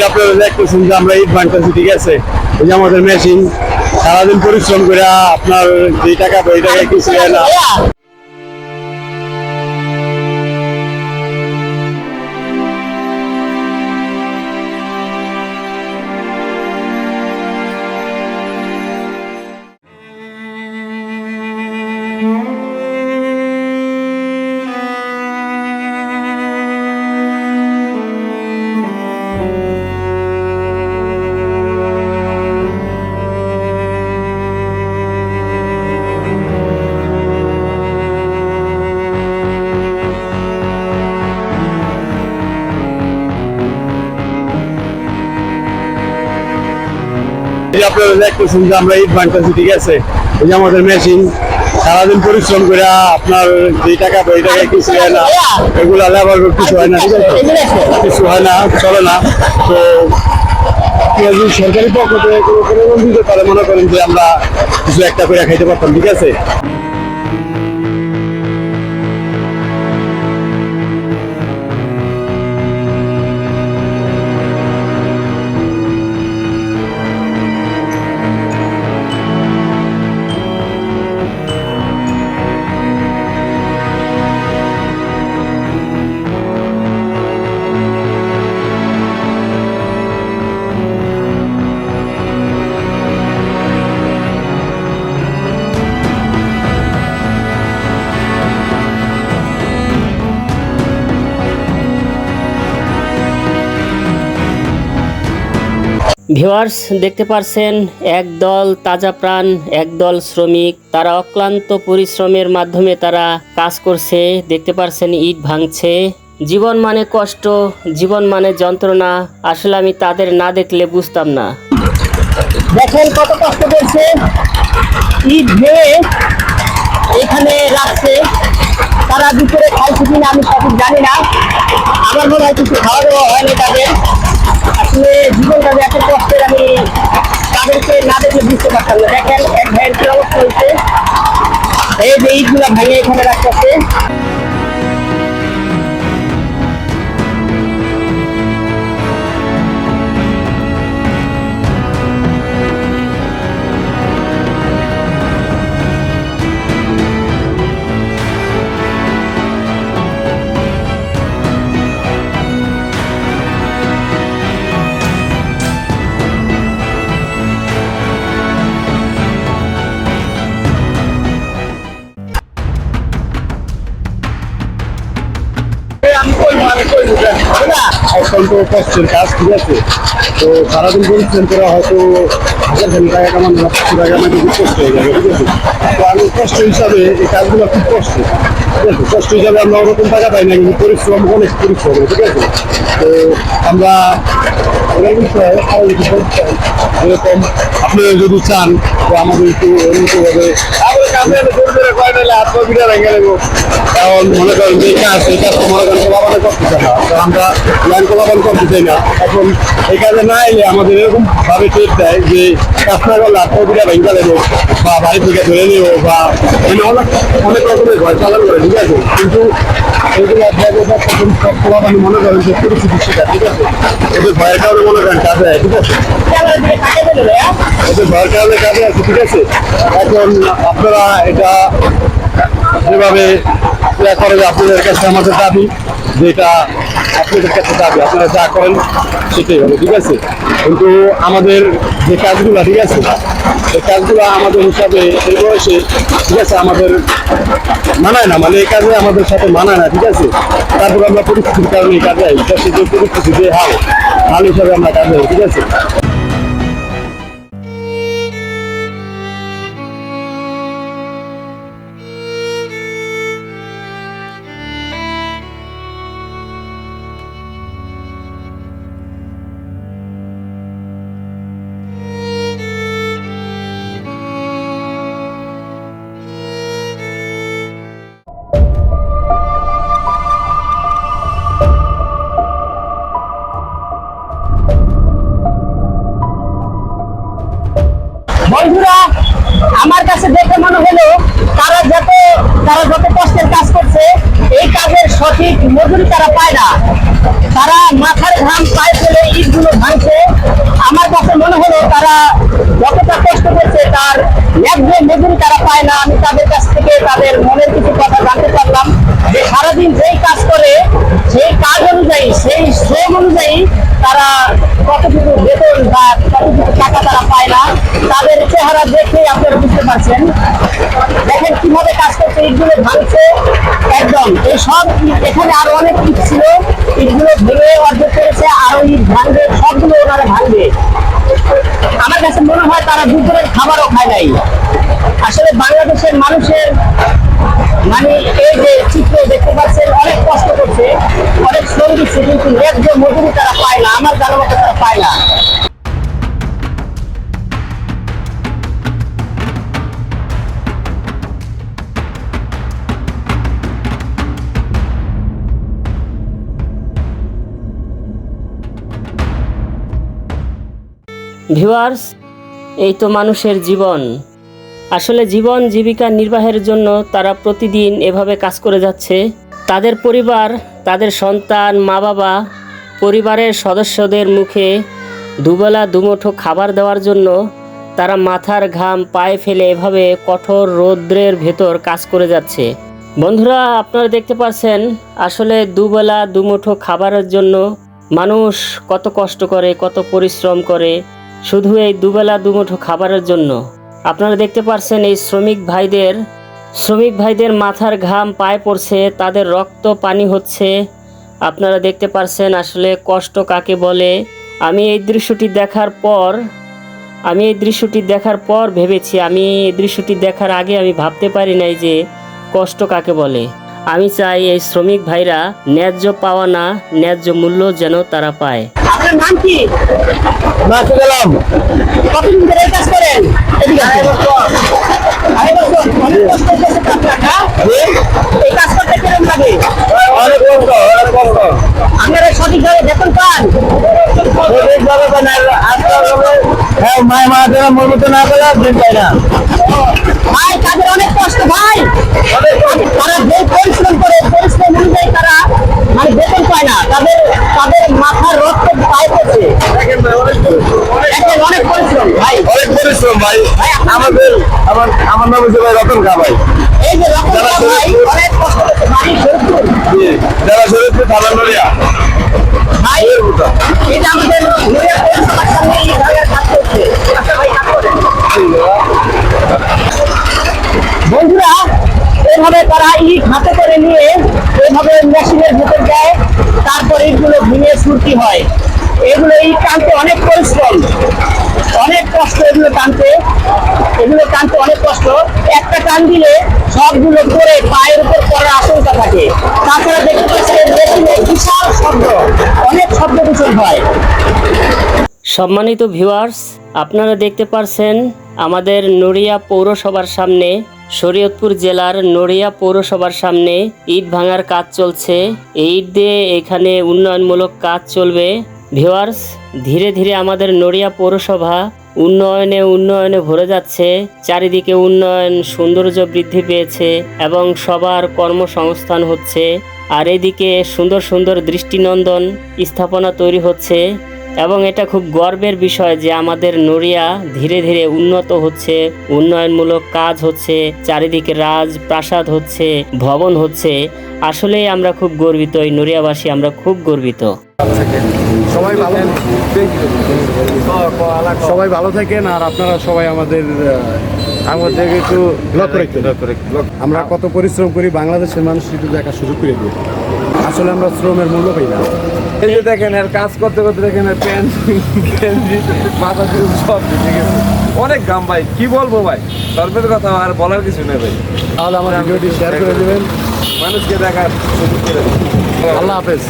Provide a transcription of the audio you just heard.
আপনারা দেখতেছেন যে আমরা ইট ভাঙতেছি, ঠিক আছে। এই যে আমাদের মেশিন সারাদিন পরিশ্রম করে আপনার যে টাকা ওই টাকায় কিছু হয় না। আপনারা দেখতেছেন যে আমরা ইট ভাঙতেছি, ঠিক আছে। এই যে আমাদের মেশিন সারাদিন পরিশ্রম করে আপনার যে টাকা ওই টাকায় কিছু হয় না, এগুলা লেবার কিছু হয় না, ঠিক আছে, কিছু হয় না, চলে না। তো সরকারি পক্ষ থেকে কোনো দিতে পারে, মনে করেন যে আমরা কিছু একটা করে খাইতে পারতাম, ঠিক আছে। ভিউয়ার্স, দেখতে পারছেন একদল তাজা প্রাণ, একদল শ্রমিক, তারা অক্লান্ত পরিশ্রমের মাধ্যমে তারা কাজ করছে। দেখতে পারছেন ইট ভাঙছে। জীবন মানে কষ্ট, জীবন মানে যন্ত্রণা। আসলে আমি তাদের না দেখলে বুঝতাম না। দেখেন কত কষ্ট করছে, ইট ভেঙে এখানে রাখছে। তারা দুপুরে খাইছে কিনা আমি সঠিক জানি না, আমার মনে হয় কিছু খাওয়া দাওয়া হয়নি তাদের। আসলে জীবনটা যে এত কষ্টের আমি তাদেরকে না দেখলে বুঝতে পারতাম না। দেখেন এক ভাইয়ের কি অবস্থা হয়েছে, এই যে ইটগুলা ভেঙে এখানে রাখতেছে। অত্যন্ত কষ্টের কাজ, ঠিক আছে। তো সারাদিন পরিশ্রম করে হয়তো 1000 টাকা কামানো না, 500 টাকা কামাইতে খুব কষ্ট হয়ে যাবে, ঠিক আছে। তো আমি কষ্ট হিসাবে এই কাজগুলো খুব কষ্ট, ঠিক আছে। কষ্ট হিসাবে আমরা ওরকম টাকা পাই না, কিন্তু পরিশ্রম অনেক পরিশ্রম, ঠিক আছে। তো আমরা এরকম আপনারা যদি চান যে আমাদের একটু উন্নতভাবে কারণ মনে করেন যে কাজ, এই কাজ তো মনে করেন কোলাবান করতে চাই না, আমরা লাইন কোলাবান করতে চাই না। এখন এই কাজে না এলে আমাদের এরকম ভাবে টের দেয় যে কাজ না করলে আত্মবিরা ভেঙে দেবো বা বাড়ি থেকে ধরে নেবো বা অনেক রকমের ভয় চালান করে, ঠিক আছে। কিন্তু এইগুলো সব কোলাবানি মনে করেন যে পরিস্থিতি সেটা, ঠিক আছে। ওদের ভয়ের কারণে মনে করেন কাজে হয়, ঠিক আছে। ওদের ভয়ের কারণে কাজে আছে, ঠিক আছে। এখন আপনারা এটা যেভাবে করে আপনাদের কাছে আমাদের দাবি, যেটা আপনাদের কাছে দাবি আপনারা যা করেন সেটাই হবে, ঠিক আছে। কিন্তু আমাদের যে কাজগুলো, ঠিক আছে, এই কাজগুলো আমাদের হিসাবে এই বয়সে, ঠিক আছে, আমাদের মানায় না, মানে এই কাজে আমাদের সাথে মানায় না, ঠিক আছে। তারপর আমরা পরিস্থিতির কারণে এই কাজে দেশে যে পরিস্থিতি, যে হাল হিসাবে আমরা কাজে, ঠিক আছে। বন্ধুরা, আমার কাছে দেখে মনে হলো তারা যত কষ্টের কাজ করছে, এই কাজের সঠিক মজুরি তারা পায় না। তারা মাথার ঘাম পায়ে ফেলে ইটগুলো ভাঙছে। বেতন বা কতটুকু টাকা তারা পায় না, তাদের চেহারা দেখেই আপনারা বুঝতে পারছেন। দেখেন কিভাবে কাজ করছে, ইটগুলো ভাঙছে একদম। এই সব এখানে আরো অনেক ইট ছিল, ইটগুলো ভেঙে অর্ধেক করেছে, আরো ইট ভাঙবে, সবগুলো ওনারা ভাঙবে। আমার কাছে মনে হয় তারা দুপুরের খাবারও খায় নাই। আসলে বাংলাদেশের মানুষের মানে এই যে চিত্র দেখতে পাচ্ছেন, অনেক কষ্ট করছে, অনেক শ্রম দিচ্ছে, কিন্তু ন্যায্য মজুরি তারা পায় না, আমার জানা মতো তারা পায় না। ভিউয়ার্স, এই তো মানুষের জীবন। আসলে জীবন জীবিকা নির্বাহের জন্য তারা প্রতিদিন এভাবে কাজ করে যাচ্ছে। তাদের পরিবার, তাদের সন্তান, মা বাবা, পরিবারের সদস্যদের মুখে দুবেলা দুমুঠো খাবার দেওয়ার জন্য তারা মাথার ঘাম পায়ে ফেলে এভাবে কঠোর রৌদ্রের ভেতর কাজ করে যাচ্ছে। বন্ধুরা, আপনারা দেখতে পাচ্ছেন আসলে দুবেলা দুমুঠো খাবারের জন্য মানুষ কত কষ্ট করে, কত পরিশ্রম করে, শুধু এই দুবেলা দুমুঠো খাবারের জন্য। আপনারা দেখতে পাচ্ছেন এই শ্রমিক ভাইদের মাথার ঘাম পায়ে পড়ছে, তাদের রক্ত পানি হচ্ছে। আপনারা দেখতে পাচ্ছেন আসলে কষ্ট কাকে বলে। আমি এই দৃশ্যটি দেখার পর ভেবেছি, আমি এই দৃশ্যটি দেখার আগে আমি ভাবতে পারি নাই যে কষ্ট কাকে বলে। আমি চাই এই শ্রমিক ভাইরা ন্যায্য পাওয়া না, ন্যায্য মূল্য যেন তারা পায়। আপনার নাম কি? মাসে গেলাম কতদিন ধরে এই কাজ করেন? এদিকে আসেন। আড়াই বছর। অনেক কষ্ট করতেছেন তো আপনারা, না? এই কাজ করতে কেমন লাগে? অনেক কষ্ট, অনেক কষ্ট। আপনারা সঠিকভাবে বেতন পান? সঠিকভাবে বানায় আজকাল হ্যাঁ মায় মা যারা মরমতো না করে দিন পায় না। ভাই, তাদের অনেক কষ্ট ভাই। তারা যে পরিশ্রম করে, পরিশ্রম অনুযায়ী তারা মানে বেতন পায় না। তাদের মাথার রক্ত পায়ে পড়ছে। দেখেন ভাই, অনেক দেখেন, অনেক পরিশ্রম ভাই। পরিশ্রম ভাই। আমার নাম হচ্ছে ভাই রতন খা ভাই। এই যে রক্ত ভাই অনেক কষ্ট করছে ভাই। শরীরপুর যারা শরীরপুর থানা নড়িয়া ভাই, এই যে আমাদের নড়িয়া পৌরসভার সামনে এই ভাইয়ের কাজ করছে। আচ্ছা ভাই, কাজ করেন। বন্ধুরা, এইভাবে তারা ইট হাতে করে নিয়ে এইভাবে মেশিনের ভিতর দেয়, তারপর ইটগুলো ভেঙে সুরকি হয়। এগুলো ইট টানতে অনেক পরিশ্রম, অনেক কষ্ট। এগুলো টানতে অনেক কষ্ট। একটা টান দিলে সবগুলো পরে পায়ের উপর পড়ার আশঙ্কা থাকে। তাছাড়া দেখতে পাচ্ছেন মেশিনে বিশাল শব্দ, অনেক শব্দ দূষণ হয়। সম্মানিত ভিউয়ার্স, আপনারা দেখতে পারছেন আমাদের নড়িয়া পৌরসভার সামনে, শরীয়তপুর জেলার নড়িয়া পৌরসভার সামনে ইট ভাঙার কাজ চলছে। এই ইট দিয়ে এখানে উন্নয়নমূলক কাজ চলবে। ভিউয়ার্স, ধীরে ধীরে আমাদের নড়িয়া পৌরসভা উন্নয়নে ভরে যাচ্ছে। চারিদিকে উন্নয়ন, সৌন্দর্য বৃদ্ধি পেয়েছে এবং সবার কর্মসংস্থান হচ্ছে। আর এদিকে সুন্দর সুন্দর দৃষ্টিনন্দন স্থাপনা তৈরি হচ্ছে এবং এটা খুব গর্বের বিষয় যে আমাদের নড়িয়া ধীরে ধীরে উন্নত হচ্ছে, উন্নয়নমূলক কাজ হচ্ছে, চারিদিকে রাজপ্রাসাদ হচ্ছে, ভবন হচ্ছে। আসলেই আমরা খুব গর্বিত, এই নড়িয়াবাসী আমরা খুব গর্বিত। সবাই ভালো থাকেন। আর আপনারা সবাই আমাদের একটু লক্ষ্য রাখবেন। আমরা কত পরিশ্রম করি, বাংলাদেশের মানুষ একটু দেখার সুযোগ করে দিই। আসলে আমরা শ্রমের মূল্য পাই না। এই যে দেখেন, এর কাজ করতে করতে দেখেন প্যান্ট গেঞ্জি মাথা চুল সব ঠিক আছে, অনেক গাম ভাই, কি বলবো ভাই, গর্বের কথা আর বলার কিছু নেই ভাই। তাহলে আমার ভিডিওটি শেয়ার করে দেবেন, মানুষকে দেখার সুযোগ করে দেবেন। আল্লাহ হাফেজ।